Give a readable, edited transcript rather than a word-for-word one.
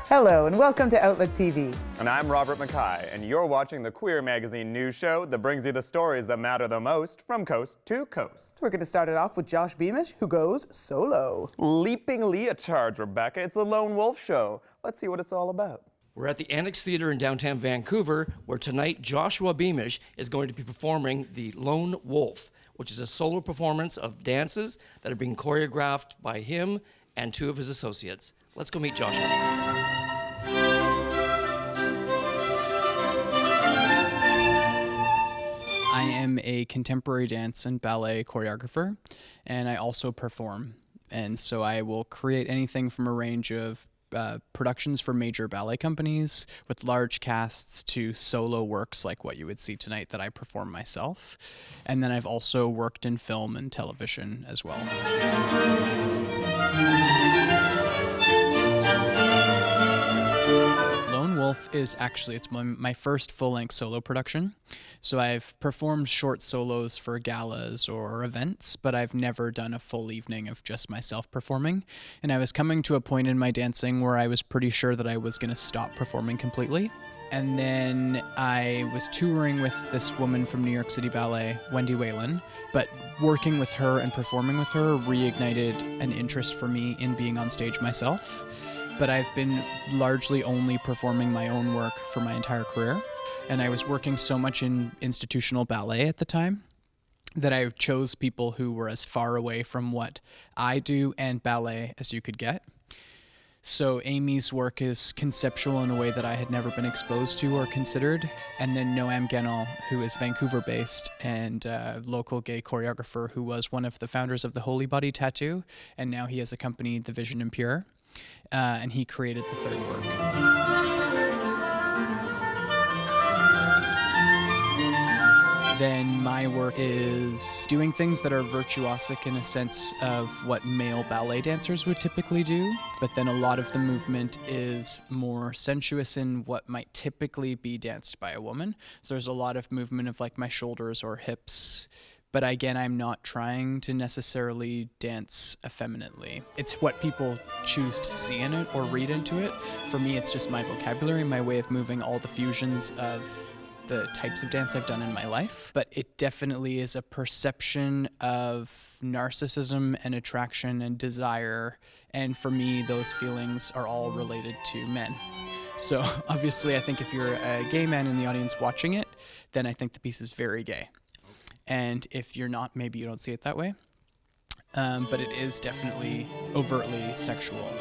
Hello and welcome to Outlook TV. And I'm Robert Mackay, and you're watching the Queer Magazine news show that brings you the stories that matter the most from coast to coast. We're going to start it off with Josh Beamish, who goes solo. Leaping leotards, Rebecca. It's the Lone Wolf Show. Let's see what it's all about. We're at the Annex Theatre in downtown Vancouver, where tonight Joshua Beamish is going to be performing The Lone Wolf, which is a solo performance of dances that are being choreographed by him and two of his associates. Let's go meet Joshua. I am a contemporary dance and ballet choreographer, and I also perform. And so I will create anything from a range of productions for major ballet companies with large casts to solo works like what you would see tonight that I perform myself. And then I've also worked in film and television as well. Lone Wolf is actually, it's my first full-length solo production. So I've performed short solos for galas or events, but I've never done a full evening of just myself performing. And I was coming to a point in my dancing where I was pretty sure that I was going to stop performing completely. And then I was touring with this woman from New York City Ballet, Wendy Whalen, but working with her and performing with her reignited an interest for me in being on stage myself. But I've been largely only performing my own work for my entire career. And I was working so much in institutional ballet at the time that I chose people who were as far away from what I do and ballet as you could get. So Amy's work is conceptual in a way that I had never been exposed to or considered. And then Noam Guénal, who is Vancouver-based and a local gay choreographer who was one of the founders of the Holy Body Tattoo, and now he has accompanied the Vision Impure. And he created the third work. Then my work is doing things that are virtuosic in a sense of what male ballet dancers would typically do, but then a lot of the movement is more sensuous in what might typically be danced by a woman. So there's a lot of movement of like my shoulders or hips. But again, I'm not trying to necessarily dance effeminately. It's what people choose to see in it or read into it. For me, it's just my vocabulary, my way of moving all the fusions of the types of dance I've done in my life. But it definitely is a perception of narcissism and attraction and desire. And for me, those feelings are all related to men. So obviously, I think if you're a gay man in the audience watching it, then I think the piece is very gay. And if you're not, maybe you don't see it that way. But it is definitely overtly sexual.